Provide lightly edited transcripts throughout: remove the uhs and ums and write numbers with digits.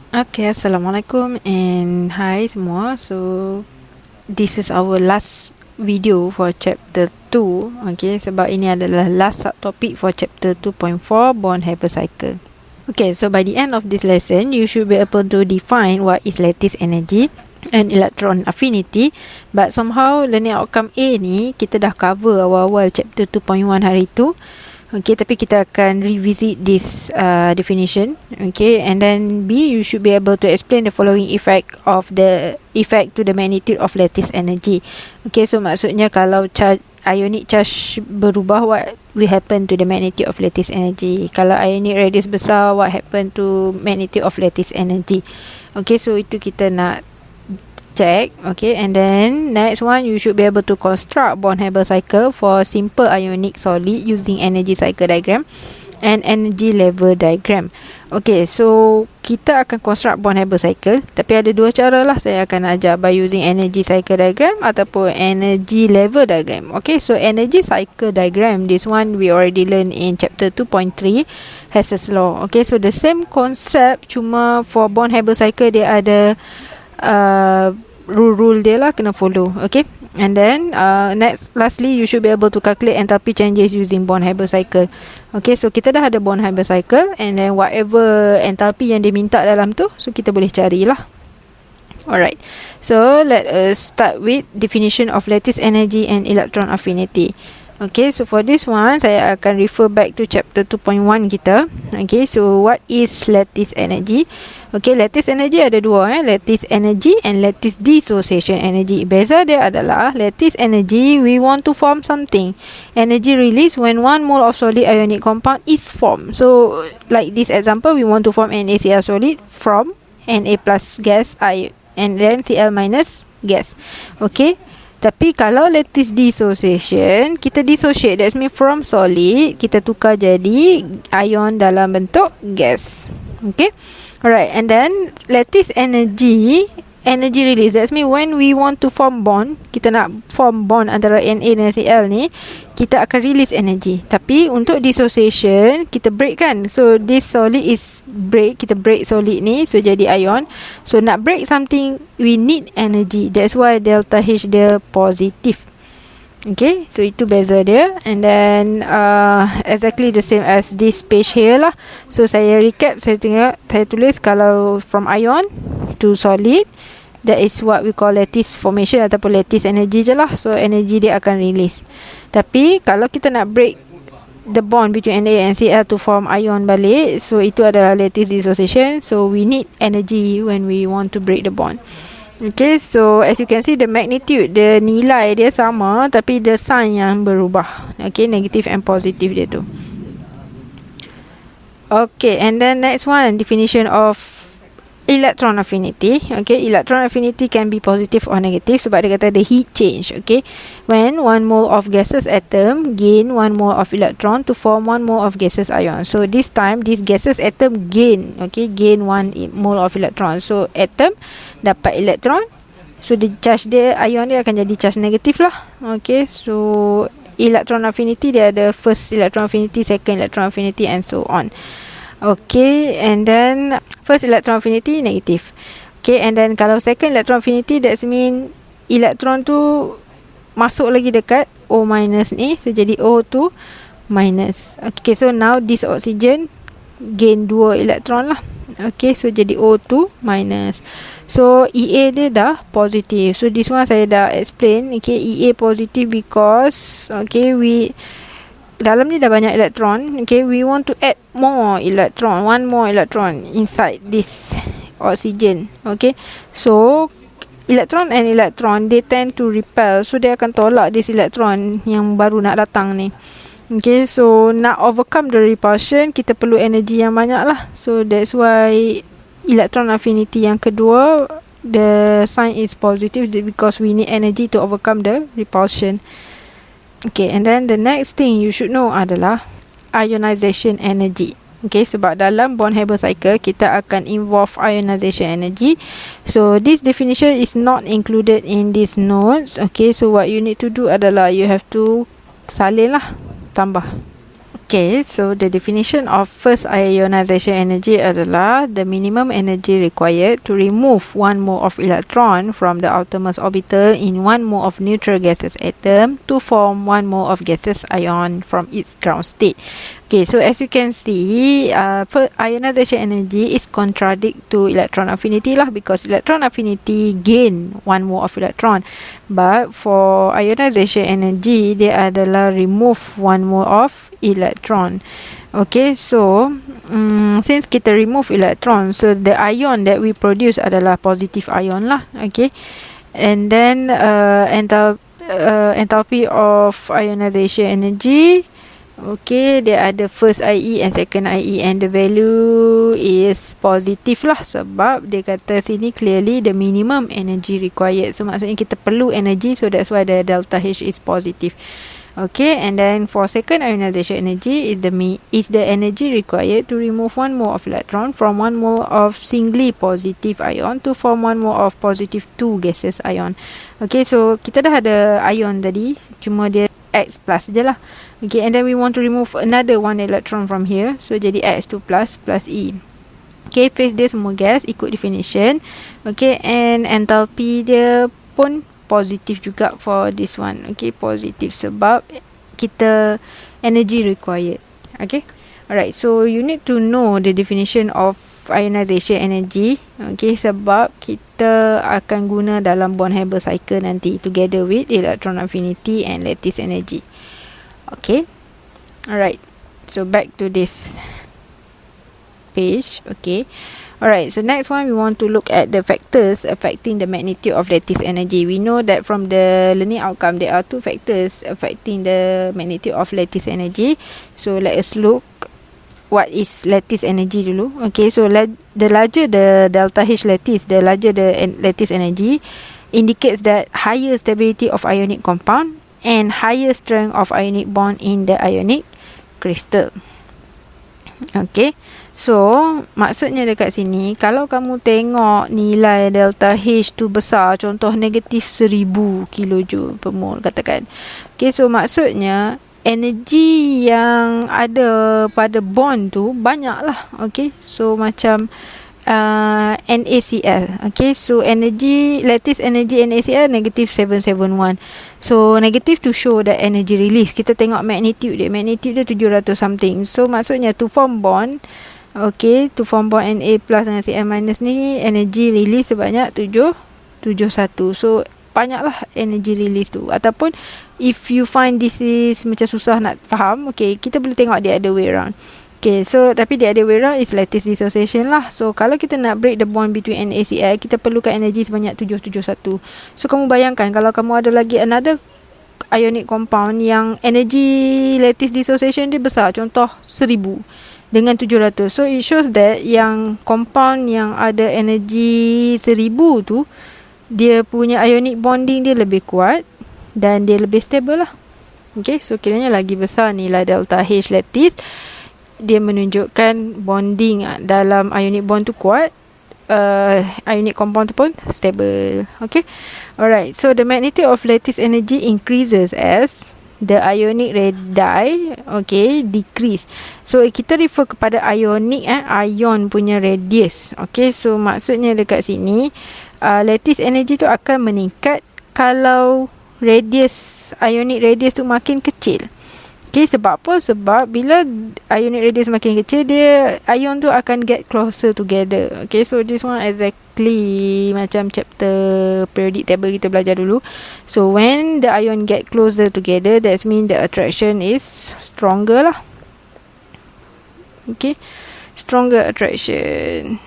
Okay, Assalamualaikum and hi semua. So this is our last video for chapter 2. Okay, sebab ini adalah last subtopic for chapter 2.4 Born-Haber Cycle. Okay, so by the end of this lesson, you should be able to define what is lattice energy and electron affinity. But somehow learning outcome A ni kita dah cover awal-awal chapter 2.1 hari tu. Okay, tapi kita akan revisit this definition. Okay, and then B, you should be able to explain the following effect to the magnitude of lattice energy. Okay, so maksudnya kalau ionic charge berubah, what will happen to the magnitude of lattice energy? Kalau ionic radius besar, what happen to magnitude of lattice energy? Okay, so itu kita nak check. Okay, and then next one, you should be able to construct Born-Haber cycle for simple ionic solid using energy cycle diagram and energy level diagram. Okay, so kita akan construct Born-Haber cycle, tapi ada dua cara lah saya akan ajar, by using energy cycle diagram ataupun energy level diagram. Okay, so energy cycle diagram, this one we already learn in chapter 2.3 Hess's law. Okay, so the same concept, cuma for Born-Haber cycle dia ada rule dia lah, kena follow. Okay, and then lastly, you should be able to calculate enthalpy changes using Born-Haber cycle. Okay, so kita dah ada Born-Haber cycle, and then whatever enthalpy yang dia minta dalam tu, so kita boleh carilah. Alright, so let us start with definition of lattice energy and electron affinity. Okay, so for this one, saya akan refer back to chapter 2.1 kita. Okay, so what is lattice energy? Okay, lattice energy ada dua, lattice energy and lattice dissociation energy. Beza dia adalah lattice energy, we want to form something. Energy release when 1 mole of solid ionic compound is formed. So, like this example, we want to form NaCl solid from Na plus gas and then Cl minus gas. Okay, tapi kalau lattice dissociation, kita dissociate, that's mean from solid kita tukar jadi ion dalam bentuk gas. Okay, alright, and then lattice energy release, that's mean when we want to form bond, kita nak form bond antara Na dan Cl ni, kita akan release energy. Tapi untuk dissociation, kita break kan, so this solid is break, kita break solid ni, so jadi ion. So nak break something, we need energy, that's why delta H dia positif. Okay, so itu beza dia. And then exactly the same as this page here lah. So saya recap, saya tulis kalau from ion to solid, that is what we call lattice formation ataupun lattice energy je lah. So energy dia akan release. Tapi kalau kita nak break the bond between Na and Cl to form ion balik, so itu adalah lattice dissociation. So we need energy when we want to break the bond. Okay, so as you can see, the magnitude, the nilai dia sama, tapi the sign yang berubah. Okay, negative and positive dia tu. Okay, and then next one, definition of electron affinity. Okay, electron affinity can be positive or negative sebab dia kata the heat change. Okay, when 1 mole of gaseous atom gain 1 mole of electron to form 1 mole of gaseous ion. So this time this gaseous atom gain 1 mole of electron. So atom dapat electron, so the charge dia, ion dia akan jadi charge negatif lah. Okay, so electron affinity dia ada first electron affinity, second electron affinity and so on. Okay, and then first electron affinity negative. Okay, and then kalau second electron affinity, that mean electron tu masuk lagi dekat O minus ni, so jadi O2 minus. Okay, so now this oxygen gain 2 electron lah. Okay, so jadi O2 minus. So Ea dia dah positive. So this one saya dah explain. Okay, Ea positive because dalam ni dah banyak elektron. Okay, we want to add more electron, 1 more electron inside this oxygen. Okay, so electron and electron, they tend to repel, so dia akan tolak this electron yang baru nak datang ni. Okay, so nak overcome the repulsion, kita perlu energy yang banyak lah. So that's why electron affinity yang kedua, the sign is positive because we need energy to overcome the repulsion. Okay, and then the next thing you should know adalah ionization energy. Okay, sebab dalam Born-Haber cycle kita akan involve ionization energy. So this definition is not included in these notes. Okay, so what you need to do adalah you have to salin lah, tambah. Okay, so the definition of first ionization energy adalah the minimum energy required to remove 1 mole of electron from the outermost orbital in 1 mole of neutral gaseous atom to form 1 mole of gaseous ion from its ground state. Okay, so as you can see, ionization energy is contradict to electron affinity lah, because electron affinity gain 1 mole of electron, but for ionization energy dia adalah remove 1 mole of electron. Okay, so since kita remove electron, so the ion that we produce adalah positive ion lah. Okay, and then enthalpy of ionization energy, okay, dia ada first IE and second IE, and the value is positive lah, sebab dia kata sini clearly the minimum energy required. So maksudnya kita perlu energy, so that's why the delta H is positive. Okay, and then for second ionization energy is the energy required to remove 1 mole of electron from 1 mole of singly positive ion to form 1 mole of positive 2 gaseous ion. Okay, so kita dah ada ion tadi, cuma dia X plus je lah. Okay, and then we want to remove another 1 electron from here, so jadi X2 plus E. Okay, phase dia semua gas ikut definition. Okay, and enthalpy dia pun positif juga for this one. Okay, positif sebab kita energy required. Okay, alright, so you need to know the definition of ionization energy. Okay, sebab kita akan guna dalam Born-Haber Cycle nanti together with electron affinity and lattice energy. Okay, alright, so back to this page. Okay, alright, so next one we want to look at the factors affecting the magnitude of lattice energy. We know that from the learning outcome there are 2 factors affecting the magnitude of lattice energy. So let us look what is lattice energy dulu. Okay, so the larger the delta H lattice, the larger the lattice energy, indicates that higher stability of ionic compound and higher strength of ionic bond in the ionic crystal. Okay, so maksudnya dekat sini, kalau kamu tengok nilai delta H tu besar, contoh negatif 1000 kilojoule per mole katakan. Okay, so maksudnya energi yang ada pada bond tu banyak lah. Okay, so macam NaCl. Okay, so energy, lattice energy NaCl negative 771. So negative to show that energy release. Kita tengok magnitude dia 700 something. So maksudnya to form bond, okay, to form bond Na plus dengan Cl minus ni, energy release sebanyak 771. So banyaklah energy release tu. Ataupun if you find this is macam susah nak faham, okay, kita boleh tengok dia ada way around. Okay, so tapi the other way around is lattice dissociation lah. So kalau kita nak break the bond between NaCl, kita perlukan energy sebanyak 771. So kamu bayangkan kalau kamu ada lagi another ionic compound yang energy lattice dissociation dia besar, contoh 1000 dengan 700. So it shows that yang compound yang ada energy 1000 tu, dia punya ionic bonding dia lebih kuat dan dia lebih stable lah. Okay, so kiranya lagi besar nilai delta H lattice, dia menunjukkan bonding dalam ionic bond tu kuat, ionic compound tu pun stable. Okay, alright, so the magnitude of lattice energy increases as the ionic radii, okay, decrease. So kita refer kepada ionic, ion punya radius. Okay, so maksudnya dekat sini lattice energy tu akan meningkat kalau radius, ionic radius tu makin kecil. Okay, sebab apa? Sebab bila ionic radius makin kecil, dia ion tu akan get closer together. Okay, so this one exactly macam chapter periodic table kita belajar dulu. So when the ion get closer together, that means the attraction is stronger lah. Okay, stronger attraction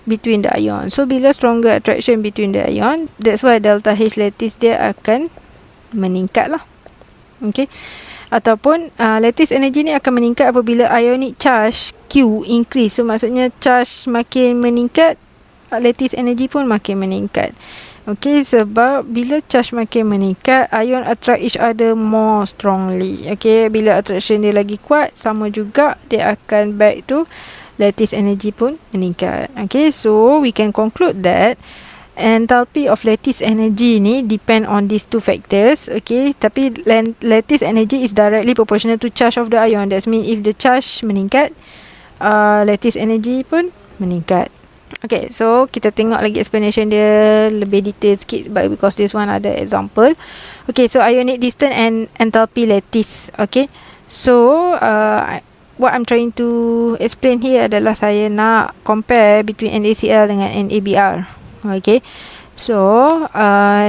between the ion. So bila stronger attraction between the ion, that's why delta H lattice dia akan meningkat lah. Okay, ataupun lattice energy ni akan meningkat apabila ionic charge Q increase. So maksudnya charge makin meningkat, lattice energy pun makin meningkat. Okay, sebab bila charge makin meningkat, ion attract each other more strongly. Okay, bila attraction dia lagi kuat, sama juga dia akan back to lattice energy pun meningkat. Okay, so we can conclude that enthalpy of lattice energy ni depend on these two factors. Okay, tapi lattice energy is directly proportional to charge of the ion. That means if the charge meningkat, lattice energy pun meningkat. Okay, so kita tengok lagi explanation dia lebih detail sikit, but because this one ada example. Okay, so ionic distance and enthalpy lattice. Okay, so what I'm trying to explain here adalah saya nak compare between NaCl dengan NaBr. Okay, so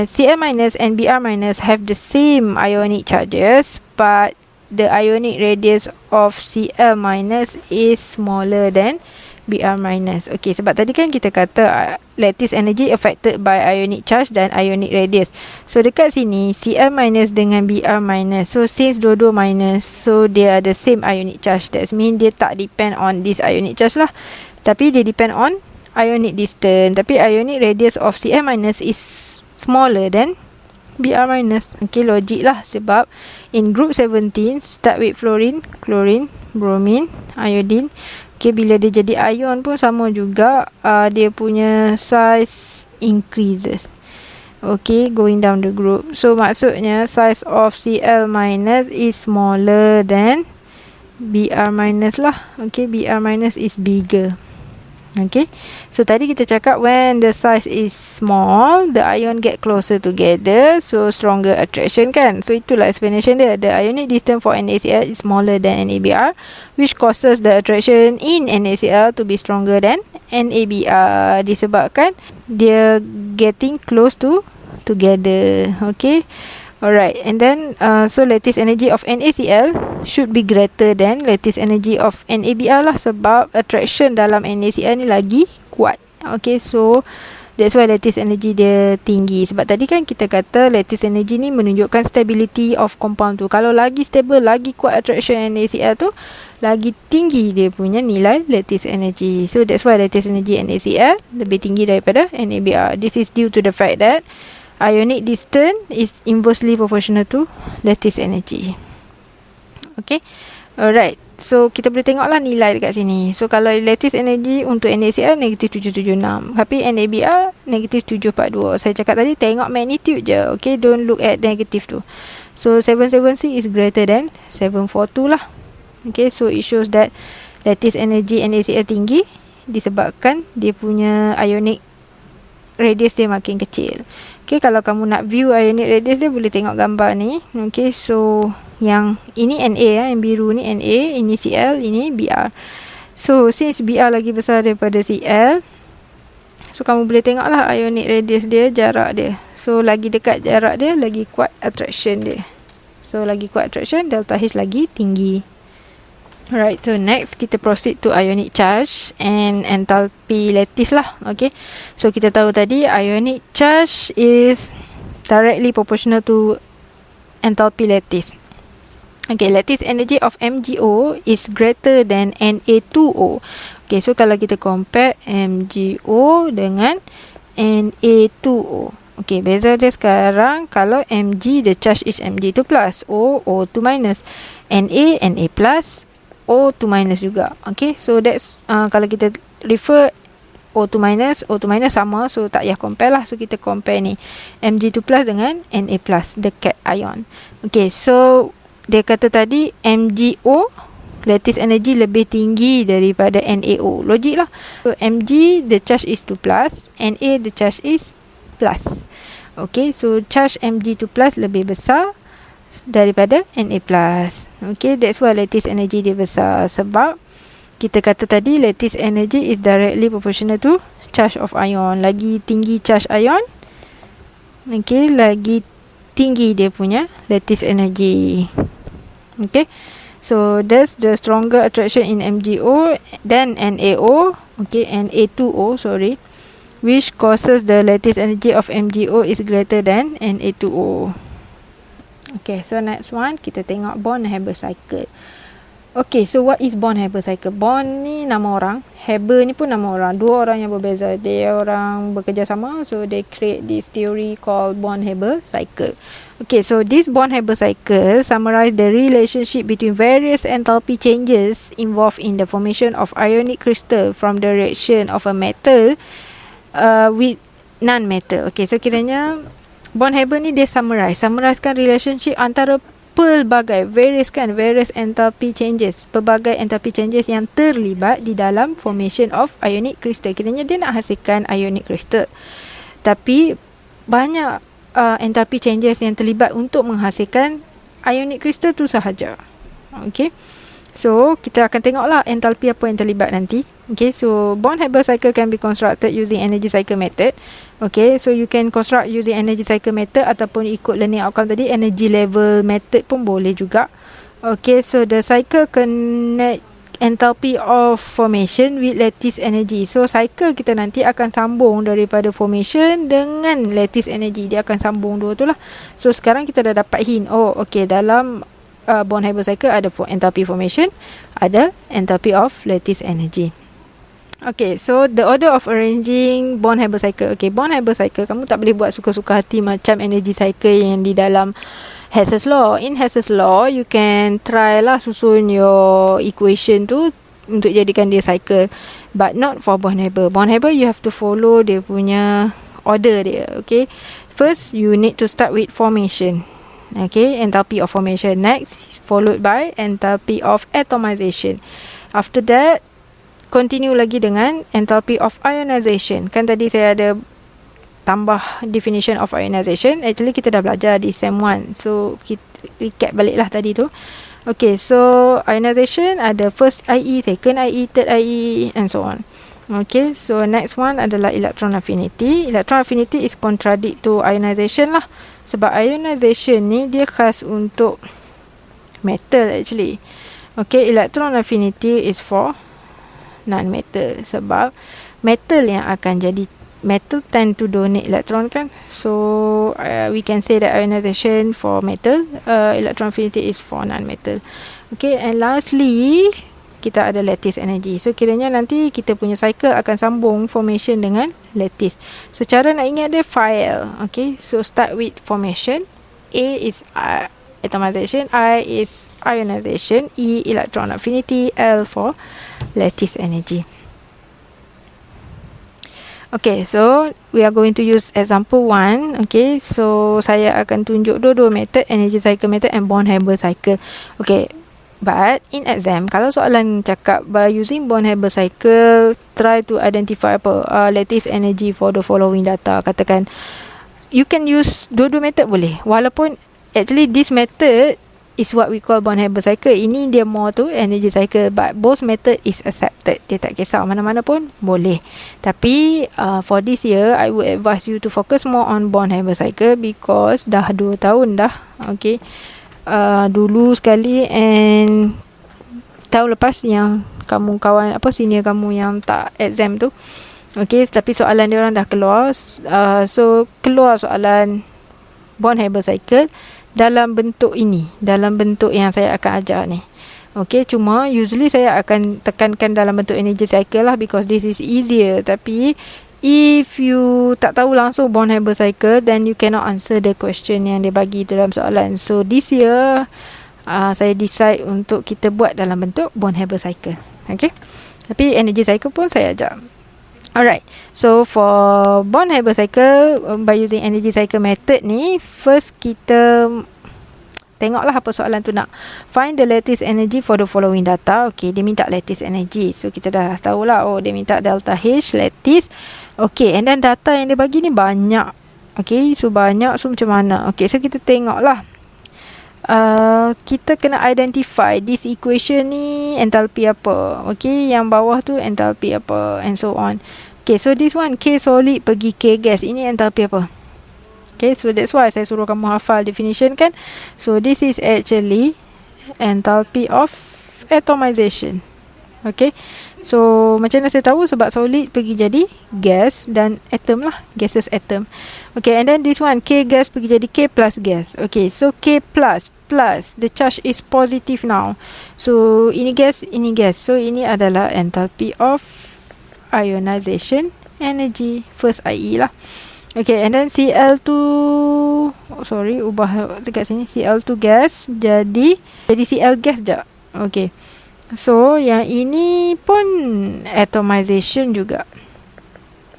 Cl minus and Br minus have the same ionic charges, but the ionic radius of Cl minus is smaller than Br minus. Okay, sebab tadi kan kita kata lattice energy affected by ionic charge dan ionic radius. So dekat sini Cl minus dengan Br minus, so since dua-dua minus, so they are the same ionic charge. That means dia tak depend on this ionic charge lah, tapi dia depend on ionic distance. Tapi ionic radius of Cl minus is smaller than Br minus. Okay, logik lah, sebab in group 17 start with fluorine, chlorine, bromine, iodine. Okay, bila dia jadi ion pun sama juga, dia punya size increases. Okay, going down the group. So maksudnya size of Cl minus is smaller than Br minus lah. Okay, Br minus is bigger. Okay, so tadi kita cakap when the size is small, the ion get closer together, so stronger attraction kan. So itulah explanation dia. The ionic distance for NaCl is smaller than NaBr, which causes the attraction in NaCl to be stronger than NaBr, disebabkan dia getting close to together. Okay, alright, and then so lattice energy of NaCl should be greater than lattice energy of NaBr lah, sebab attraction dalam NaCl ni lagi kuat. Okay, so that's why lattice energy dia tinggi. Sebab tadi kan kita kata lattice energy ni menunjukkan stability of compound tu. Kalau lagi stable, lagi kuat attraction NaCl tu, lagi tinggi dia punya nilai lattice energy. So that's why lattice energy NaCl lebih tinggi daripada NaBr. This is due to the fact that ionic distance is inversely proportional to lattice energy. Okay, alright. So kita boleh tengoklah nilai dekat sini. So kalau lattice energy untuk NaCl negatif 776, tapi NaBr negatif 742. Saya cakap tadi tengok magnitude je. Okay, don't look at negative tu. So 776 is greater than 742 lah. Okay, so it shows that lattice energy NaCl tinggi disebabkan dia punya ionic radius dia makin kecil. Okay, kalau kamu nak view ionic radius dia, boleh tengok gambar ni. Okay, so yang ini Na, yang biru ni Na, ini Cl, ini Br. So since Br lagi besar daripada Cl, so kamu boleh tengok lah ionic radius dia, jarak dia. So lagi dekat jarak dia, lagi kuat attraction dia. So lagi kuat attraction, delta H lagi tinggi. Alright, so next kita proceed to ionic charge and enthalpy lattice lah. Okay, so kita tahu tadi ionic charge is directly proportional to enthalpy lattice. Okay, lattice energy of MgO is greater than Na2O. Okay, so kalau kita compare MgO dengan Na2O, okay, beza dia sekarang, kalau Mg, the charge is Mg2 plus, O, O2 minus, Na, Na plus, O2 minus juga. Okay, so that's kalau kita refer O2 minus sama, so tak payah compare lah. So kita compare ni Mg2 plus dengan Na plus, the cation ion. Okay, so dia kata tadi MgO lattice energy lebih tinggi daripada NaO. Logik lah. So Mg the charge is 2 plus, Na the charge is plus. Okay, so charge Mg2 plus lebih besar daripada Na plus. Okay, that's why lattice energy dia besar, sebab kita kata tadi lattice energy is directly proportional to charge of ion. Lagi tinggi charge ion, okay, lagi tinggi dia punya lattice energy. Okay, so that's the stronger attraction in MgO than NaO. Okay, Na2O, sorry, which causes the lattice energy of MgO is greater than Na2O. Okay, so next one kita tengok Born-Haber Cycle. Okay, so what is Born-Haber Cycle? Born ni nama orang, Haber ni pun nama orang. Dua orang yang berbeza. Dia orang bekerjasama, so they create this theory called Born-Haber Cycle. Okay, so this Born-Haber Cycle summarize the relationship between various enthalpy changes involved in the formation of ionic crystal from the reaction of a metal with non-metal. Okay, so kiranya Born-Haber ni dia summarizekan relationship antara various enthalpy changes, pelbagai enthalpy changes yang terlibat di dalam formation of ionic crystal. Kiranya dia nak hasilkan ionic crystal, tapi banyak enthalpy changes yang terlibat untuk menghasilkan ionic crystal tu sahaja. Okay, so kita akan tengoklah enthalpy apa yang terlibat nanti. Okay, so Born-Haber cycle can be constructed using energy cycle method. Okay, so you can construct using energy cycle method ataupun ikut learning outcome tadi, energy level method pun boleh juga. Okay, so the cycle connect enthalpy of formation with lattice energy. So cycle kita nanti akan sambung daripada formation dengan lattice energy. Dia akan sambung dua tu lah. So sekarang kita dah dapat hint. Oh, okay, dalam Born-Haber cycle ada enthalpy formation, ada enthalpy of lattice energy. Okay, so the order of arranging Born-Haber cycle. Okay, Born-Haber cycle kamu tak boleh buat suka-suka hati macam energy cycle yang di dalam Hess's law. In Hess's law, you can try lah susun your equation tu untuk jadikan dia cycle, but not for Born-Haber. Born-Haber you have to follow dia punya order dia. Okay, first you need to start with formation. Okay, enthalpy of formation. Next, followed by enthalpy of atomization. After that, continue lagi dengan enthalpy of ionization. Kan tadi saya ada tambah definition of ionization. Actually kita dah belajar di SEM 1. So kita recap balik lah tadi tu. Okay, so ionization ada first IE, second IE, third IE and so on. Okay, so next one adalah electron affinity. Electron affinity is contradict to ionization lah. Sebab ionization ni dia khas untuk metal actually. Okay, electron affinity is for non-metal. Sebab metal yang akan jadi, metal tend to donate electron kan. So we can say that ionization for metal, electron affinity is for non-metal. Okay, and lastly kita ada lattice energy. So kiranya nanti kita punya cycle akan sambung formation dengan lattice. So cara nak ingat dia file. Okay, so start with formation. A is atomization, I is ionization, E electron affinity, L for lattice energy. Okay, so we are going to use example 1. Okay, so saya akan tunjuk dua-dua method, energy cycle method and Born-Haber cycle. Okay, but in exam, kalau soalan cakap by using Born-Haber cycle, try to identify lattice energy for the following data. Katakan, you can use dua-dua method boleh. Walaupun actually this method is what we call Born-Haber cycle. Ini dia more to energy cycle, but both method is accepted. Dia tak kisah mana-mana pun boleh. Tapi for this year, I would advise you to focus more on Born-Haber cycle because dah 2 tahun dah. Okay, dulu sekali and tahun lepas yang kamu kawan senior kamu yang tak exam tu. Okay, tapi soalan dia orang dah keluar. So keluar soalan Born-Haber cycle dalam bentuk ini, dalam bentuk yang saya akan ajar ni. Okay, cuma usually saya akan tekankan dalam bentuk energy cycle lah because this is easier. Tapi if you tak tahu langsung Born-Haber cycle, then you cannot answer the question yang dia bagi dalam soalan. So this year saya decide untuk kita buat dalam bentuk Born-Haber cycle. Okay, tapi energy cycle pun saya ajar. Alright, so for Born-Haber cycle, by using energy cycle method ni, first kita tengoklah apa soalan tu nak. Find the lattice energy for the following data. Okay, dia minta lattice energy. So kita dah tahulah, oh dia minta delta H lattice. Okay, and then data yang dia bagi ni banyak. Okay, so banyak, so macam mana? Okay, so kita tengoklah. Kita kena identify this equation ni enthalpy apa. Okay, yang bawah tu enthalpy apa and so on. Okay, so this one K solid pergi K gas, ini enthalpy apa? Okay, so that's why saya suruh kamu hafal definition kan. So this is actually enthalpy of atomization. Okay, so macam mana saya tahu? Sebab solid pergi jadi gas dan atom lah, gases atom. Okay, and then this one K gas pergi jadi K plus gas. Okay, so K plus the charge is positive now. So ini gas, ini gas. So ini adalah enthalpy of ionization energy, first IE lah. Okay, and then Cl2, ubah dekat sini, Cl2 gas jadi Cl gas je. Okay, so yang ini pun atomization juga.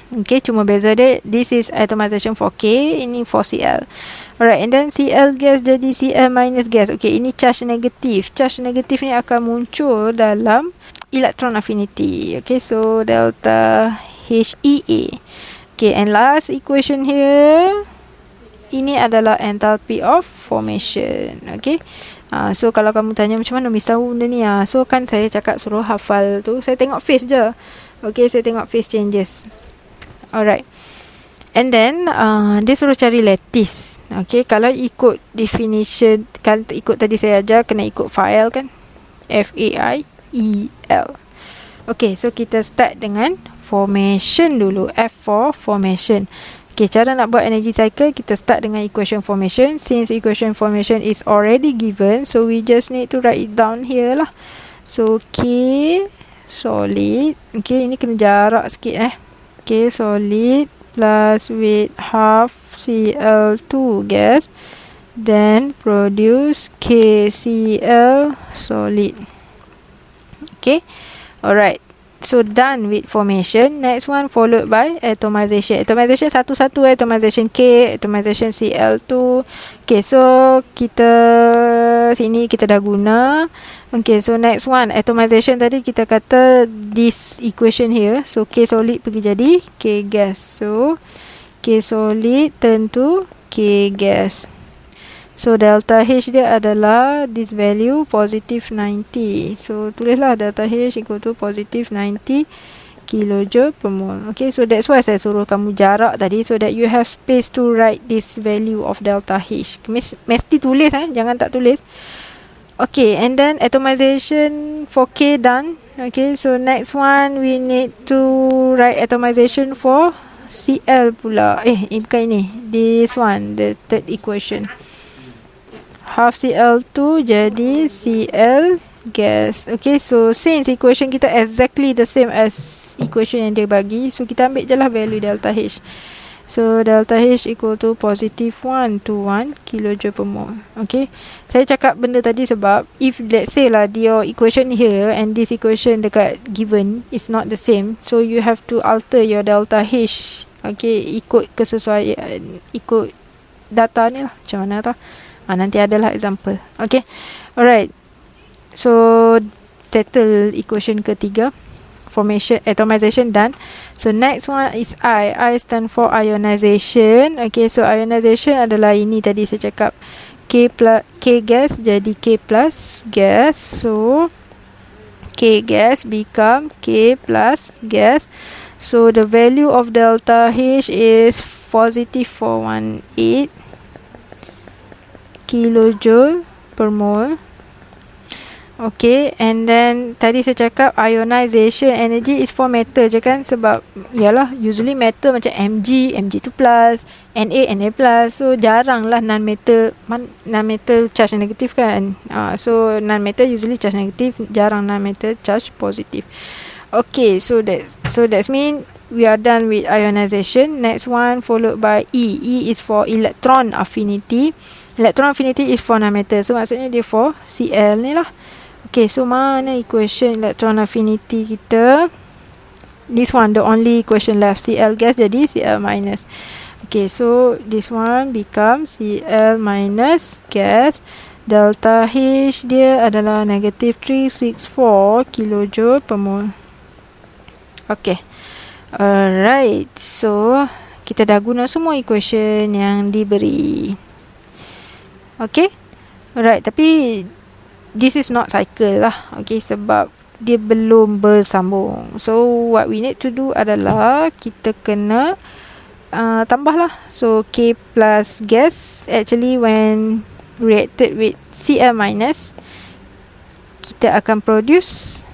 Okay, cuma beza dia, this is atomization for K, ini for Cl. Alright, and then Cl gas jadi Cl minus gas. Okay, ini charge negatif. Charge negatif ni akan muncul dalam electron affinity. Okay, so delta HEA. Okay, and last equation here, ini adalah enthalpy of formation. Okay, so kalau kamu tanya macam mana Miss tahu benda ni, so kan saya cakap suruh hafal tu, saya tengok phase je. Okay, saya tengok phase changes. Alright, and then dia suruh cari lattice. Okay, kalau ikut definition, kalau ikut tadi saya ajar, kena ikut file kan, FAIEL. Okay, so kita start dengan formation dulu. F for formation. Okay, cara nak buat energy cycle, kita start dengan equation formation. Since equation formation is already given, so we just need to write it down here lah. So K solid, okay, ini kena jarak sikit K solid plus weight half Cl2 gas, then produce KCl solid. Okay, alright, so done with formation. Next one followed by atomization. Atomization satu-satu, atomization K, atomization Cl2. Okay, so kita sini kita dah guna. Okay, so next one atomization tadi kita kata this equation here, so K solid pergi jadi K gas. So K solid turn to K gas. So delta H dia adalah this value positive 90. So tulislah delta H equal to positive 90 kilojoule per mole. Okay, so that's why saya suruh kamu jarak tadi, so that you have space to write this value of delta H. Mesti tulis jangan tak tulis. Okay, and then atomization for K done. Okay, so next one we need to write atomization for Cl pula. Bukan ini. This one, the third equation. Half Cl2 jadi Cl gas. Okay, so since equation kita exactly the same as equation yang dia bagi, so kita ambil je lah value delta H. So delta H equal to positive 121 kilojoule per mole. Okay, saya cakap benda tadi sebab if let's say lah your equation here and this equation dekat given is not the same, so you have to alter your delta H. Okay, ikut kesesuaian, ikut data ni lah macam mana tau. Nanti adalah example. Okay, alright, so settle equation ketiga. Formation, atomization done. So next one is I. I stand for ionization. Okay, so ionization adalah ini tadi saya cakap K gas jadi K plus gas. So K gas become K plus gas. So the value of delta H is positive 418 kilojoule per mole. Okay, and then tadi saya cakap ionization energy is for metal je kan, sebab yalah usually metal macam Mg tu plus, Na plus, so jarang lah non-metal charge negatif kan. So non-metal usually charge negatif, jarang non-metal charge positif. Okay, so that's mean we are done with ionization. Next one followed by E. E is for electron affinity. Electron affinity is for non-metal, so maksudnya dia for Cl ni lah. Okay, so mana equation electron affinity kita? This one, the only equation left. Cl gas jadi Cl minus. Okay, so this one becomes Cl minus gas. Delta H dia adalah negative 364 kilojoule per mole. Okay, alright, so kita dah guna semua equation yang diberi. Okay, alright, tapi this is not cycle lah. Okay, sebab dia belum bersambung. So what we need to do adalah kita kena tambah lah. So K plus gas, actually when reacted with Cl minus, kita akan produce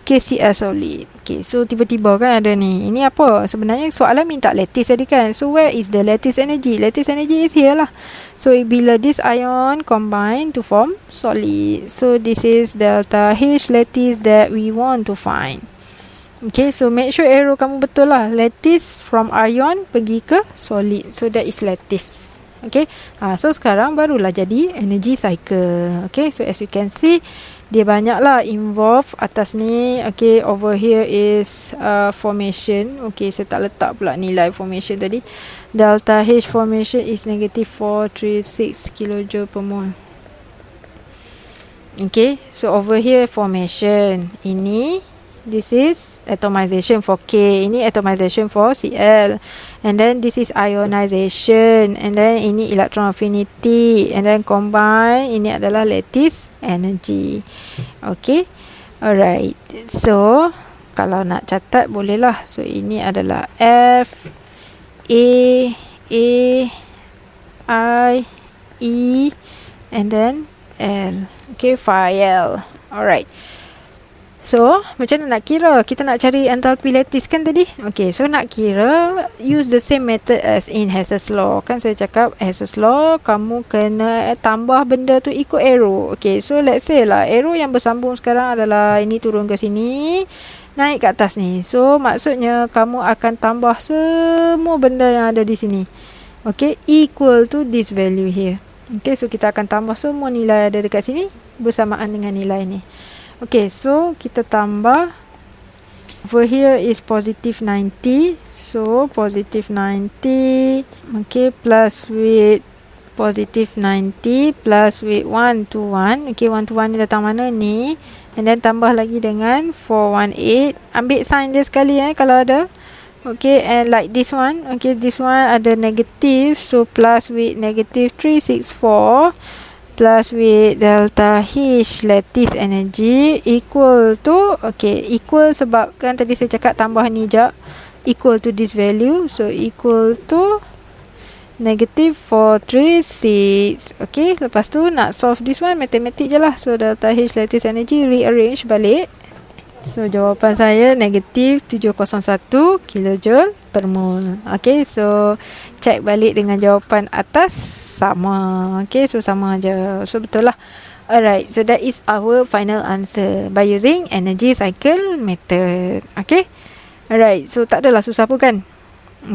KCl solid. Okay, so tiba-tiba kan ada ni. Ini apa? Sebenarnya soalan minta lattice tadi kan. So where is the lattice energy? Lattice energy is here lah. So bila this ion combine to form solid. So this is delta H lattice that we want to find. Okay, so make sure arrow kamu betul lah. Lattice from ion pergi ke solid. So that is lattice. Okay, so sekarang barulah jadi energy cycle. Okay, so as you can see, dia banyak lah involve atas ni. Okay, over here is formation. Okay, saya tak letak pula nilai formation tadi. Delta H formation is negative 436 kJ per mole. Okay, so over here formation. This is atomization for K. Ini atomization for Cl. And then this is ionization. And then ini electron affinity. And then combine. Ini adalah lattice energy. Okay. Alright. So, kalau nak catat bolehlah. So, ini adalah F, A, I, E, and then L. Okay, phi L. Alright. So, macam mana nak kira? Kita nak cari entalpi lattice kan tadi? Okay, so nak kira, use the same method as in Hess's law. Kan saya cakap, Hess's law, kamu kena tambah benda tu ikut arrow. Okay, so let's say lah, arrow yang bersambung sekarang adalah ini turun ke sini, naik ke atas ni. So, maksudnya kamu akan tambah semua benda yang ada di sini. Okay, equal to this value here. Okay, so kita akan tambah semua nilai ada dekat sini bersamaan dengan nilai ni. Okay, so kita tambah. Over here is positive 90. So, positive 90. Okay, plus with positive 90 plus with 1 to 1. Okay, 1 to 1 ni datang mana ni? And then tambah lagi dengan 418. Ambil sign dia sekali kalau ada. Okay, and like this one. Okay, this one ada negative. So, plus with negative 364. Plus with delta H lattice energy equal to, okay, equal sebab kan tadi saya cakap tambah ni je, equal to this value. So, equal to negative 436. Okay, lepas tu nak solve this one, matematik je lah. So, delta H lattice energy rearrange balik. So, jawapan saya negative 701 kJ per mole. Okay, so check balik dengan jawapan atas, sama. Okay, so sama aja. So, betul lah. Alright, so that is our final answer by using energy cycle method. Okay, alright, so tak adalah susah pun kan.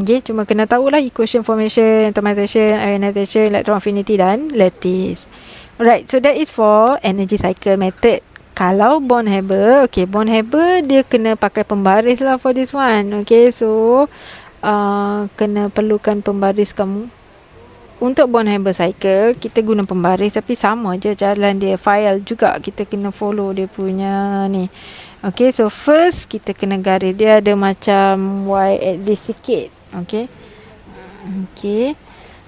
Okay, cuma kena tahulah equation formation, atomization, ionization, electron affinity dan lattice. Alright, so that is for energy cycle method. Kalau Born-Haber, okay, Born-Haber dia kena pakai pembaris lah for this one. Okay, so kena perlukan pembaris kamu. Untuk Born-Haber Cycle, kita guna pembaris tapi sama je jalan dia. File juga kita kena follow dia punya ni. Okay, so first kita kena garis. Dia ada macam y-axis sikit. Okay. Okay.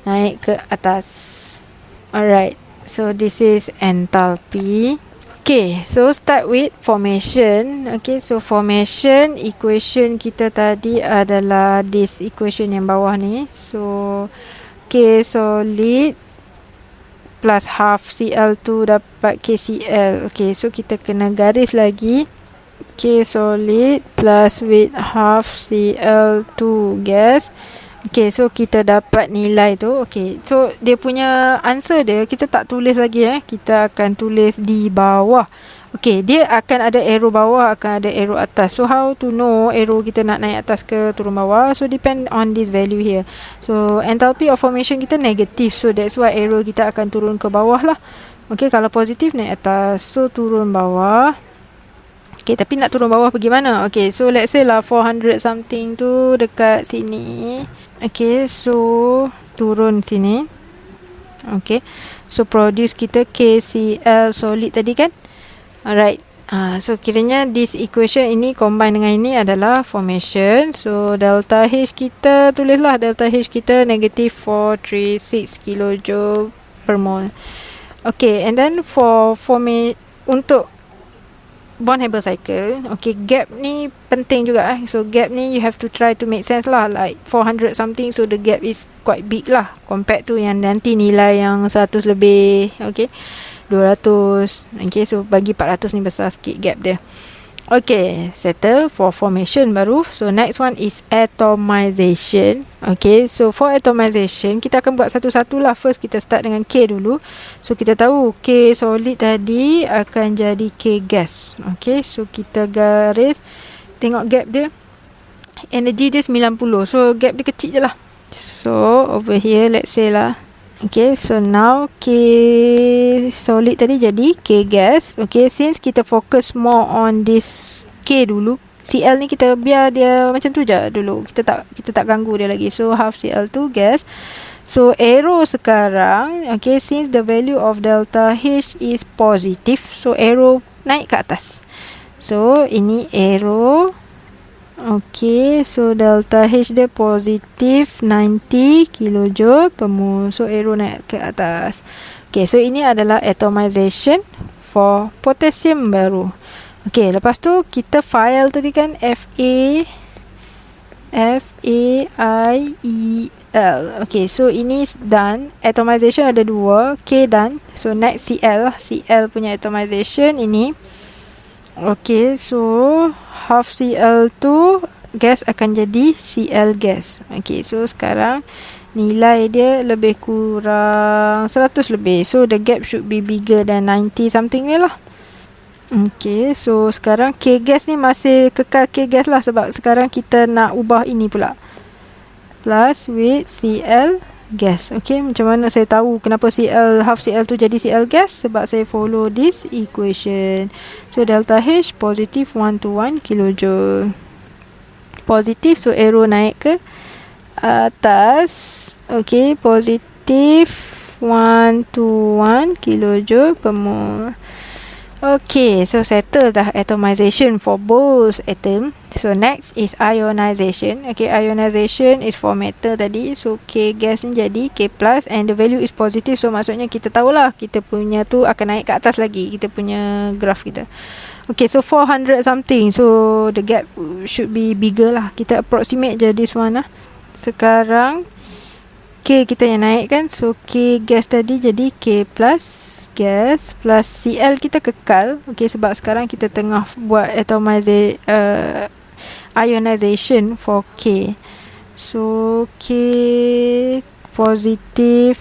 Naik ke atas. Alright. So, this is enthalpy. Okay, so start with formation. Okay, so formation equation kita tadi adalah this equation yang bawah ni. So, K solid plus half Cl2 dapat KCl. Okay, so kita kena garis lagi. K solid plus with half Cl2 gas. Okay, so kita dapat nilai tu. Okay, so dia punya answer dia kita tak tulis lagi kita akan tulis di bawah. Okay, dia akan ada arrow bawah, akan ada arrow atas. So how to know arrow kita nak naik atas ke turun bawah? So depend on this value here. So enthalpy of formation kita negatif, so that's why arrow kita akan turun ke bawah lah. Okay, kalau positif naik atas, so turun bawah. Okay, tapi nak turun bawah pergi mana? Okay, so let's say lah 400 something tu dekat sini. Okay, so turun sini. Okay, so produce kita KCl solid tadi kan. Alright, so kiranya this equation ini combine dengan ini adalah formation. So delta H kita tulislah, delta H kita negative 436 kJ per mole. Okay, and then for untuk Born-Haber Cycle, okay, gap ni penting juga So gap ni you have to try to make sense lah, like 400 something, so the gap is quite big lah compared to yang nanti nilai yang 100 lebih. Okay, 200. Okay, so bagi 400 ni besar sikit gap dia. Okay, settle for formation baru. So next one is atomization. Okay, so for atomization kita akan buat satu-satu lah. First kita start dengan K dulu. So kita tahu K solid tadi akan jadi K gas. Okay, so kita garis, tengok gap dia, energy dia 90. So gap dia kecil je lah. So over here let's say lah, Okay, so now K solid tadi jadi K gas. Okay, since kita fokus more on this K dulu, Cl ni kita biar dia macam tu je dulu. Kita tak ganggu dia lagi. So half Cl2 gas. So arrow sekarang, okay, since the value of delta H is positive, so arrow naik ke atas. So ini arrow. Okay, so delta H dia positif 90 kJ per mole. So arrow naik ke atas. Okay, so ini adalah atomization for potassium baru. Okay, lepas tu kita file tadi kan FAIEL. Okay, so ini done. Atomization ada 2, K done. So next CL, CL punya atomization ini. Okay, so half Cl2 gas akan jadi Cl gas. Okay, so sekarang nilai dia lebih kurang 100 lebih. So the gap should be bigger than 90 something ni lah. Okay, so sekarang K gas ni masih kekal K gas lah, sebab sekarang kita nak ubah ini pula. Plus with Cl gas. Okay, macam mana saya tahu kenapa half Cl tu jadi Cl gas? Sebab saya follow this equation. So delta H positif 1 to 1 kJ. Positif, so arrow naik ke atas. Okay, positif 1 to 1 kJ per mole. Okay, so settle dah atomization for both atom. So next is ionization. Okay, ionization is for metal tadi. So K gas ni jadi K plus and the value is positive. So maksudnya kita tahulah kita punya tu akan naik ke atas lagi, kita punya graph kita. Okay, so 400 something. So the gap should be bigger lah. Kita approximate je this one lah. Sekarang K kita yang naik kan. So K gas tadi jadi K plus gas plus Cl kita kekal. Okay, sebab sekarang kita tengah buat ionization for K. So K positif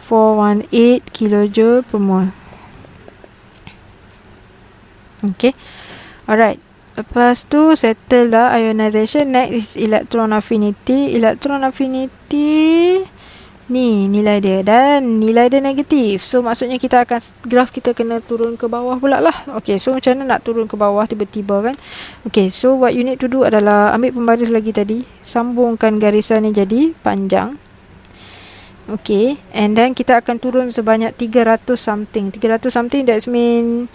418 kJ per mole. Okay, alright. Lepas tu settle dah ionization. Next is electron affinity. Electron affinity ni nilai dia, dan nilai dia negatif. So maksudnya kita akan graf kita kena turun ke bawah pula lah. Okay, so macam mana nak turun ke bawah tiba-tiba kan? Okay, so what you need to do adalah ambil pembaris lagi tadi, sambungkan garisan ni jadi panjang. Okay, and then kita akan turun sebanyak 300 something. 300 something, that's mean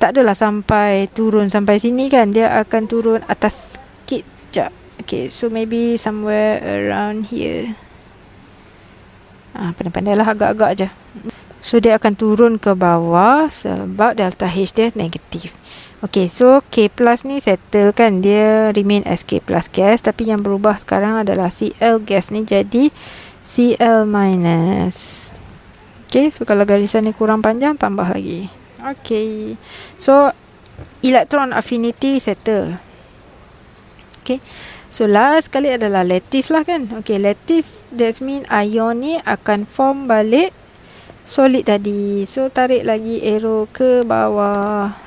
tak adalah sampai turun sampai sini kan, dia akan turun atas sikit je. Okay, so maybe somewhere around here. Pandai-pandai lah, agak-agak je. So dia akan turun ke bawah sebab delta H dia negatif. Okay, so K plus ni settle kan, dia remain as K plus gas, tapi yang berubah sekarang adalah Cl gas ni jadi Cl minus. Okay, so kalau garisan ni kurang panjang, tambah lagi. Okay, so electron affinity settle. Okay, so last kali adalah lattice lah kan. Okay, lattice that mean ion ni akan form balik solid tadi. So tarik lagi arrow ke bawah.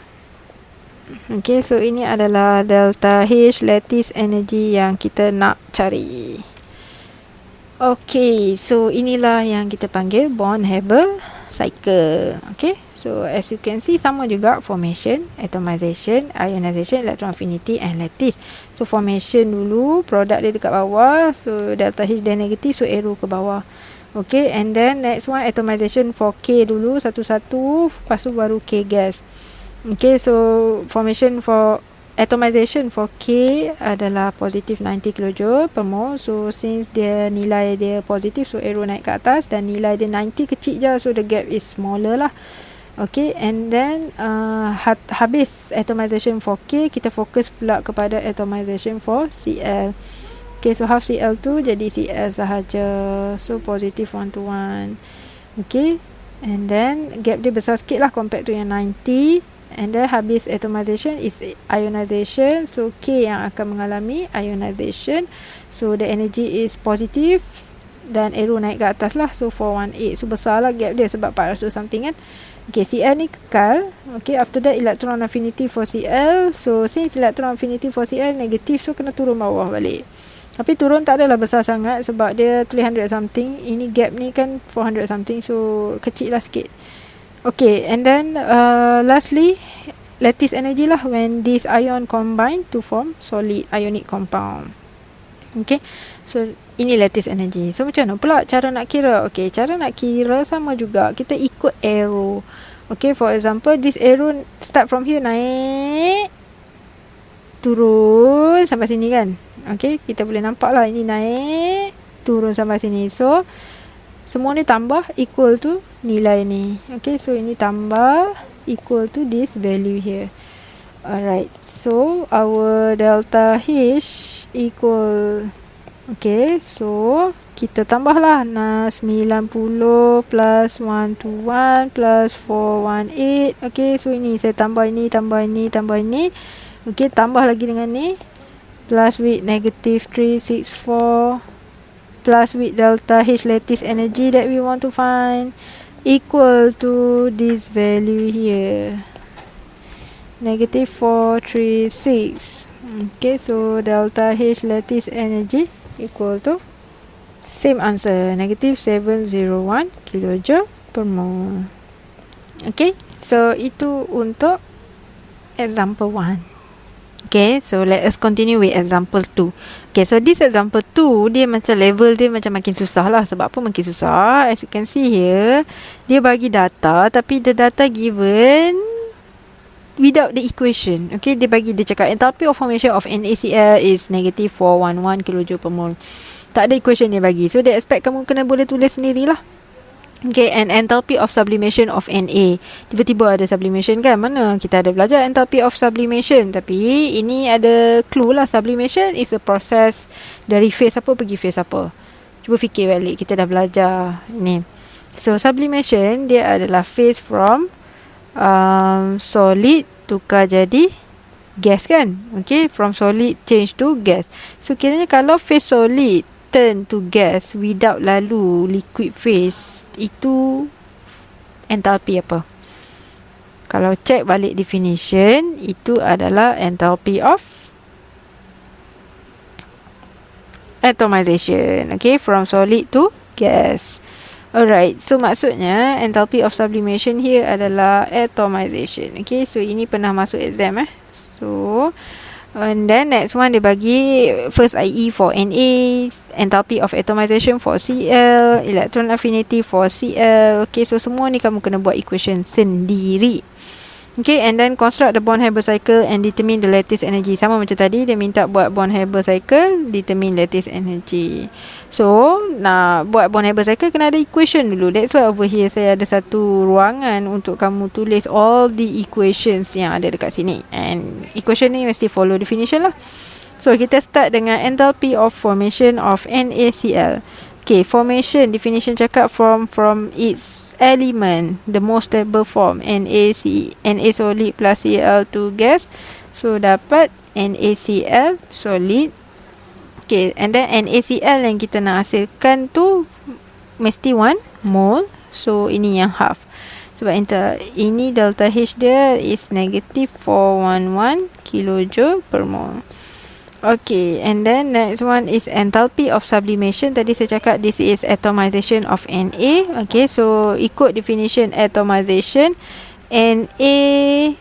Okay, so ini adalah delta H lattice energy yang kita nak cari. Okay, so inilah yang kita panggil Born-Haber Cycle. Okay, so as you can see, sama juga formation, atomization, ionization, electron affinity and lattice. So formation dulu, produk dia dekat bawah, so delta H dia negatif, so arrow ke bawah. Okay, and then next one atomization for K dulu satu-satu, lepas tu baru K gas. Okay, so formation for atomization for K adalah positif 90 kJ per mole. So since dia nilai dia positif, so arrow naik ke atas, dan nilai dia 90 kecil je, so the gap is smaller lah. Okay, and then habis atomization for K, kita fokus pula kepada atomization for Cl. Okay, so half Cl tu jadi Cl sahaja, so positif 1 to 1. Okay, and then gap dia besar sikit lah compared to yang 90. And then habis atomization is ionization, so K yang akan mengalami ionization, so the energy is positive, dan arrow naik ke atas lah, so 418. So besar lah gap dia sebab 400 something kan. Okay, Cl ni kekal. Okay, after that electron affinity for Cl. So since electron affinity for Cl negatif, so kena turun bawah balik. Tapi turun tak adalah besar sangat sebab dia 300 something. Ini gap ni kan 400 something, so kecil lah sikit. Okay, and then lastly, lattice energy lah, when this ion combine to form solid ionic compound. Okay, so ini lattice energy. So macam mana pula cara nak kira? Okay, cara nak kira sama juga, kita ikut arrow. Okay, for example, this arrow start from here, naik, turun sampai sini kan. Okay, kita boleh nampak lah, ini naik, turun sampai sini. So semua ni tambah equal to nilai ni. Okay, so ini tambah equal to this value here. Alright, so our delta H equal, okay, so kita tambah lah, 90 plus 121 plus 418. Okay, so ini saya tambah ini, tambah ini, tambah ini. Okay, tambah lagi dengan ni, plus with negative 364 plus with delta H lattice energy that we want to find equal to this value here, negative 436. Okay, so delta H lattice energy equal to same answer, negative 701 kilojoule per mole. Okay, so itu untuk example 1. Okay, so let us continue with example 2. Okay, so this example 2, dia macam level dia macam makin susah lah. Sebab apa makin susah? As you can see here, dia bagi data, tapi the data given without the equation. Okay, dia cakap enthalpy of formation of NaCl is negative 411 kJ per mole. Tak ada equation dia bagi. So, dia expect kamu kena boleh tulis sendirilah. Okay, and enthalpy of sublimation of Na. Tiba-tiba ada sublimation kan? Mana kita ada belajar enthalpy of sublimation. Tapi ini ada clue lah. Sublimation is a process dari phase apa pergi phase apa. Cuba fikir balik. Kita dah belajar ni. So, sublimation dia adalah phase from solid tukar jadi gas kan? Okay, from solid change to gas. So, kiranya kalau phase solid turn to gas without lalu liquid phase, itu enthalpy apa? Kalau check balik definition, itu adalah enthalpy of atomization. Okay, from solid to gas. Alright, so maksudnya enthalpy of sublimation here adalah atomization. Okay, so ini pernah masuk exam So and then next one dia bagi first IE for Na, enthalpy of atomization for Cl, electron affinity for Cl. Okay, so semua ni kamu kena buat equation sendiri. Okay, and then construct the Born-Haber cycle and determine the lattice energy. Sama macam tadi, dia minta buat Born-Haber cycle, determine lattice energy. So, nak buat Born-Haber cycle kena ada equation dulu. That's why over here saya ada satu ruangan untuk kamu tulis all the equations yang ada dekat sini. And equation ni mesti follow definition lah. So, kita start dengan enthalpy of formation of NaCl. Okay, formation definition cakap from its element, the most stable form, Na solid plus Cl2 gas. So dapat NaCl solid. Okay, and then NaCl yang kita nak hasilkan tu mesti 1 mole. So ini yang half. Sebab ini delta H dia is negative 411 kilojoule per mole. Okay, and then next one is enthalpy of sublimation. Tadi saya cakap this is atomization of Na. Okay, so ikut definition atomization, Na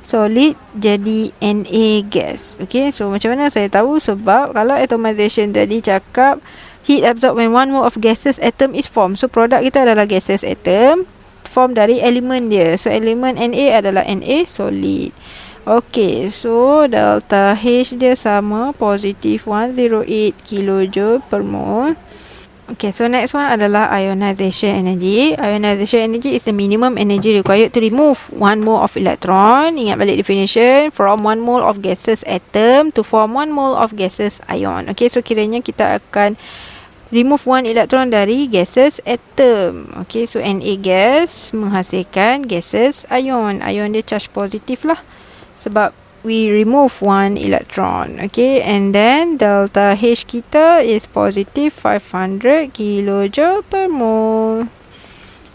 solid jadi Na gas. Okay, so macam mana saya tahu? Sebab kalau atomization tadi cakap heat absorbed when one mole of gaseous atom is formed. So produk kita adalah gaseous atom form dari elemen dia. So elemen Na adalah Na solid. Okay, so delta H dia sama positive 108 kilojoule per mole. Okay, so next one adalah ionization energy. Ionization energy is the minimum energy required to remove 1 mole of electron. Ingat balik definition, from 1 mole of gaseous atom to form 1 mole of gaseous ion. Okay, so kiranya kita akan remove 1 electron dari gaseous atom. Okay, so Na gas menghasilkan gaseous ion. Ion dia charge positif lah. Sebab we remove 1 electron. Okay, and then delta H kita is positive 500 kilojoule per mole.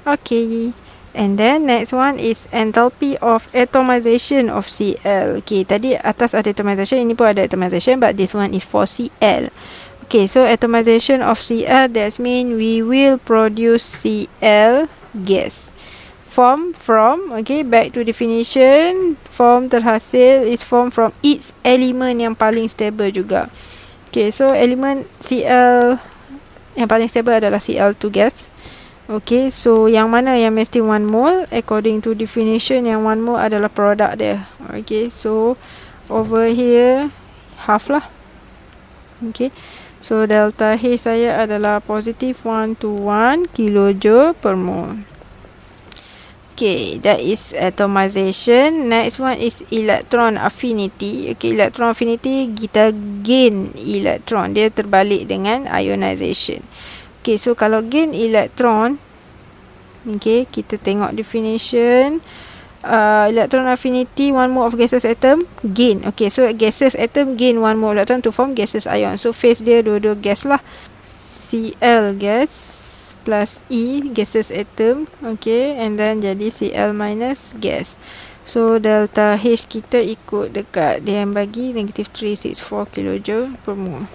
Okay, And then next one is enthalpy of atomization of Cl. Okay, tadi atas ada atomization, ini pun ada atomization, but this one is for Cl. Okay, so atomization of Cl, that means we will produce Cl gas. Form from, okay, back to definition, form terhasil is form from its element yang paling stable juga. Okay, so element Cl yang paling stable adalah Cl2 gas. Okay, so yang mana yang mesti 1 mole? According to definition, yang 1 mole adalah produk dia. Okay, so over here half lah. Okay, so delta H saya adalah positive 121 kilojoule per mole. Okay, that is atomization. Next one is electron affinity. Okay, electron affinity, kita gain electron, dia terbalik dengan ionization. Okay, so kalau gain electron, okay, kita tengok definition. Electron affinity, 1 mole of gaseous atom gain. Okay, so gaseous atom gain 1 mole electron to form gaseous ion. So phase dia dua-dua gas lah. Cl gas plus E gaseous atom. Okay, and then jadi Cl minus gas. So delta H kita ikut dekat dia yang bagi negative 364 kilojoule per mole.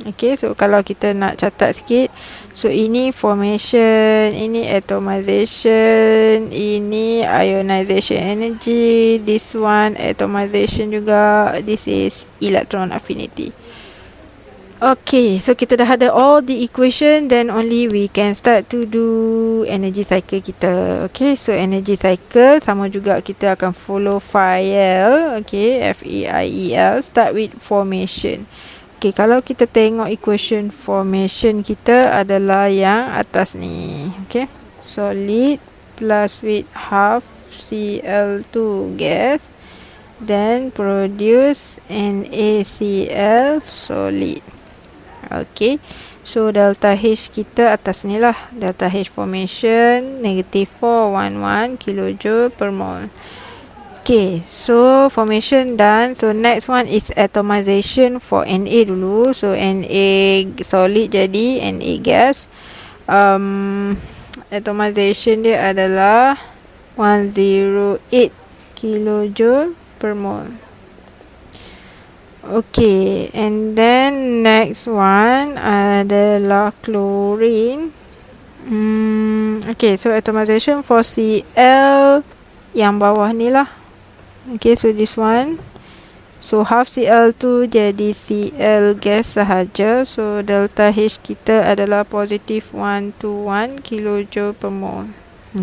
Okay, so kalau kita nak catat sikit, so ini formation, ini atomization, ini ionization energy, this one atomization juga, this is electron affinity. Okay, so kita dah ada all the equation, then only we can start to do energy cycle kita. Okay, so energy cycle sama juga, kita akan follow file. Okay, FAIEL, start with formation. Okay, kalau kita tengok equation formation kita adalah yang atas ni. Okay, solid plus with half Cl2 gas, then produce NaCl solid. Okay, so delta H kita atas ni lah. Delta H formation negative 411 kilojoule per mole. Okay, so formation done. So next one is atomization for Na dulu. So Na solid jadi Na gas. Atomization dia adalah 108 kilojoule per mole. Okay, and then next one adalah chlorine. Okay, so atomization for Cl yang bawah ni lah. Okay, so this one, so half Cl2 jadi Cl gas sahaja. So delta H kita adalah positive 121 kilojoule per mole.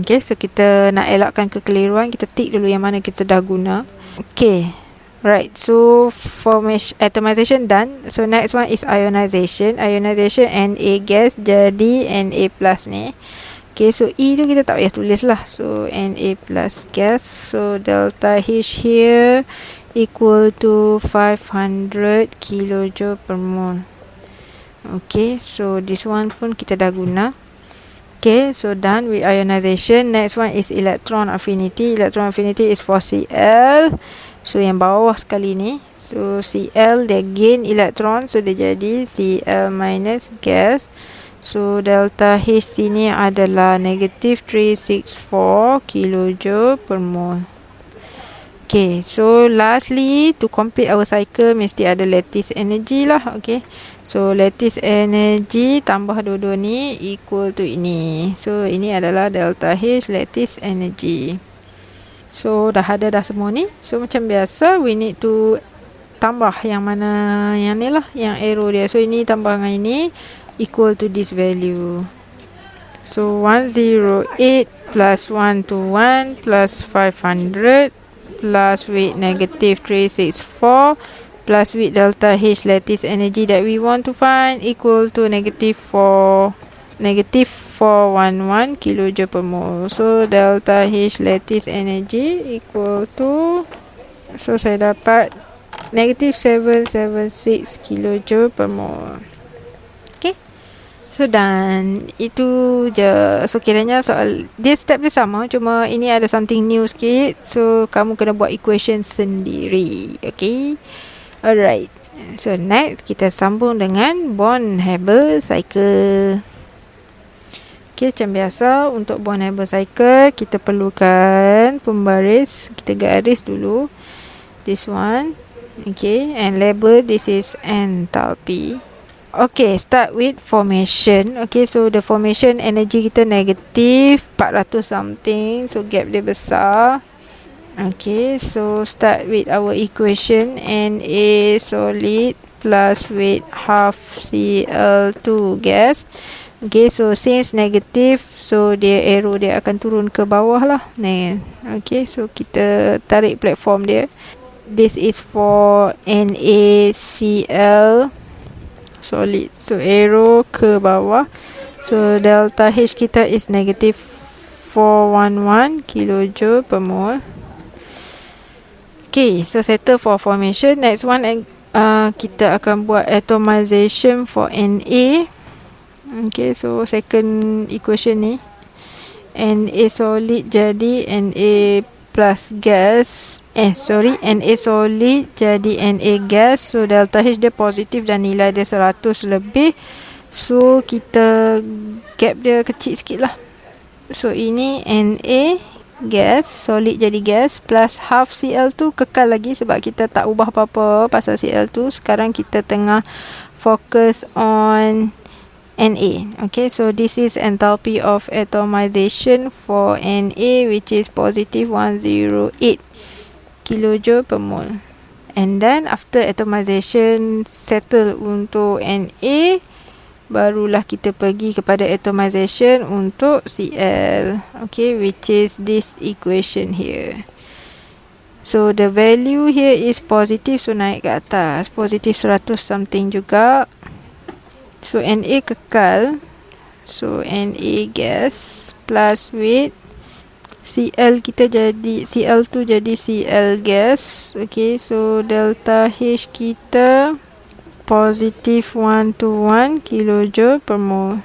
Okay, so kita nak elakkan kekeliruan, kita tick dulu yang mana kita dah guna. Okay, right, so formation atomization done. So next one is ionization. Ionization Na gas jadi Na plus ni. Okay, so E tu kita tak payah tulis lah. So Na plus gas. So delta H here equal to 500 kilojoule per mole. Okay, so this one pun kita dah guna. Okay, so done with ionization. Next one is electron affinity. Electron affinity is for Cl. So yang bawah sekali ni, so Cl dia gain electron, so dia jadi Cl minus gas. So delta H sini adalah negative 364 kilojoule per mole. Okay, so lastly to complete our cycle mesti ada lattice energy lah. Okay, so lattice energy tambah dua-dua ni equal to ini. So ini adalah delta H lattice energy. So dah ada dah semua ni. So macam biasa we need to tambah yang mana yang ni lah, yang arrow dia. So ini tambah dengan ini equal to this value. So 108 plus 121 plus 500 plus with negative 364 plus with delta H lattice energy that we want to find equal to negative 411 kilojoule per mole. So delta H lattice energy equal to, so saya dapat negative 776 kilojoule per mole. Okay, so dan itu je. So kiranya soal dia step dia sama, cuma ini ada something new sikit. So kamu kena buat equation sendiri. Okay, alright. So next kita sambung dengan Born-Haber Cycle. Okey, macam biasa untuk BornHaber Cycle kita perlukan pembaris. Kita garis dulu this one. Okay, and label this is enthalpy. Okay, start with formation. Okay, so the formation energy kita negatif 400 something, so gap dia besar. Okay, so start with our equation. Na solid plus with half Cl2 gas. Okay, so since negative, so dia arrow dia akan turun ke bawah lah. Okay, so kita tarik platform dia. This is for NaCl solid, so arrow ke bawah. So delta H kita is negative 411 kilojoule per mole. Okay, so settle for formation. Next one, kita akan buat atomization for Na. Okay, so second equation ni, Na solid jadi Na plus gas, Na solid jadi Na gas. So delta H dia positif dan nilai dia 100 lebih. So kita gap dia kecil sikit lah. So ini Na gas, solid jadi gas, plus half Cl2 kekal lagi sebab kita tak ubah apa-apa pasal Cl2. Sekarang kita tengah fokus on Na. Okay, so this is enthalpy of atomization for Na, which is positive 108 kilojoule per mole. And then after atomization settle untuk Na, barulah kita pergi kepada atomization untuk Cl. Okay, which is this equation here. So the value here is positive, so naik ke atas, positive 100 something juga. So Na kekal, so Na gas plus with Cl kita jadi Cl2 jadi Cl gas. Okay, so delta H kita positive 121 kilojoule per mole.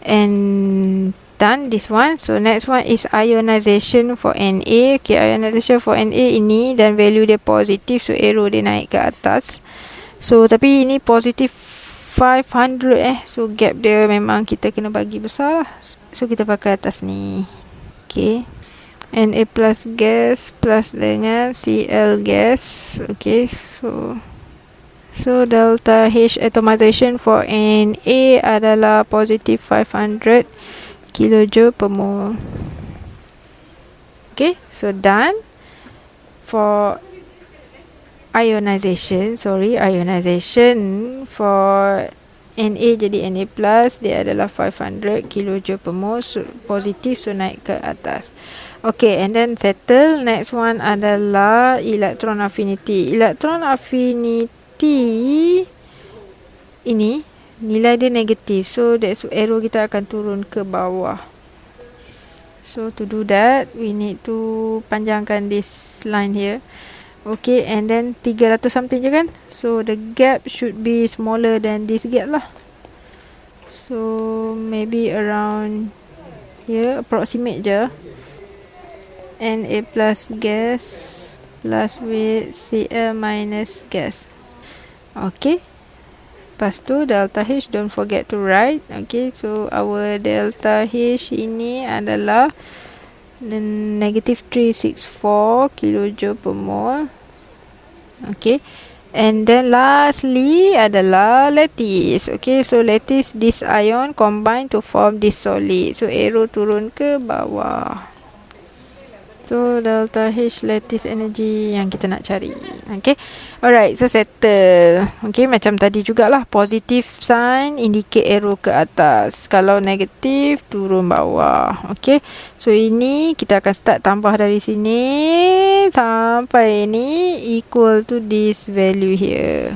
And done this one. So next one is ionization for Na. Okay, ionization for Na ini dan value dia positif, so arrow dia naik ke atas. So tapi ini positif 500 so gap dia memang kita kena bagi besar, so kita pakai atas ni. Okay, Na plus gas plus dengan Cl gas. Okay, so delta H atomization for Na adalah positive 500 kilojoule per mole. Okay, so done for ionization for Na jadi Na plus, dia adalah 500 kilojoule per mole, so positif, so naik ke atas. Okay, and then settle. Next one adalah electron affinity. Electron affinity ini nilai dia negatif, so that's arrow kita akan turun ke bawah. So to do that, we need to panjangkan this line here. Okay, and then 300 something je kan, so the gap should be smaller than this gap lah. So maybe around here, approximate je. Na plus gas plus with Cl minus gas. Okay, lepas tu delta H don't forget to write. Okay, so our delta H ini adalah negative 364 kilojoule per mole. Okay, and then lastly adalah lattice. Okay, so lattice, this ion combine to form this solid, so arrow turun ke bawah. So delta H lattice energy yang kita nak cari. Okay, alright, so settle. Okay, macam tadi jugalah, positive sign indicate arrow ke atas, kalau negatif turun bawah. Okay, so ini kita akan start tambah dari sini sampai ini equal to this value here.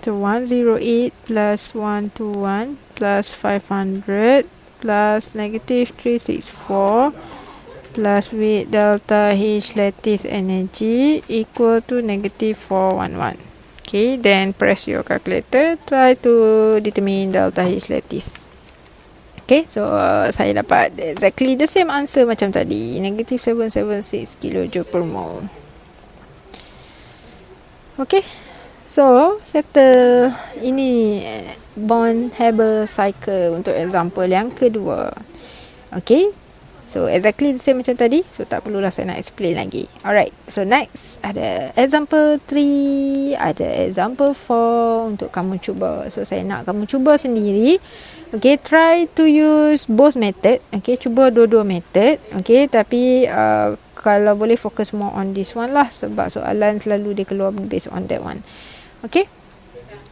So 108 plus 121 plus 500 plus negative 364 plus with delta H lattice energy equal to negative 411. Okay, then press your calculator, try to determine delta H lattice. Okay, so saya dapat exactly the same answer macam tadi, negative 776 kilojoule per mole. Okay, so settle. Ini BornHaber Cycle untuk example yang kedua. Okay, so exactly the same macam tadi. So tak perlulah saya nak explain lagi. Alright, so next ada example 3, ada example 4 untuk kamu cuba. So saya nak kamu cuba sendiri. Okay, try to use both method. Okay, cuba dua-dua method. Okay, tapi kalau boleh fokus more on this one lah, sebab soalan selalu dia keluar based on that one. Okay,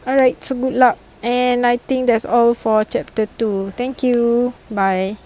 alright, so good luck. And I think that's all for chapter 2. Thank you. Bye.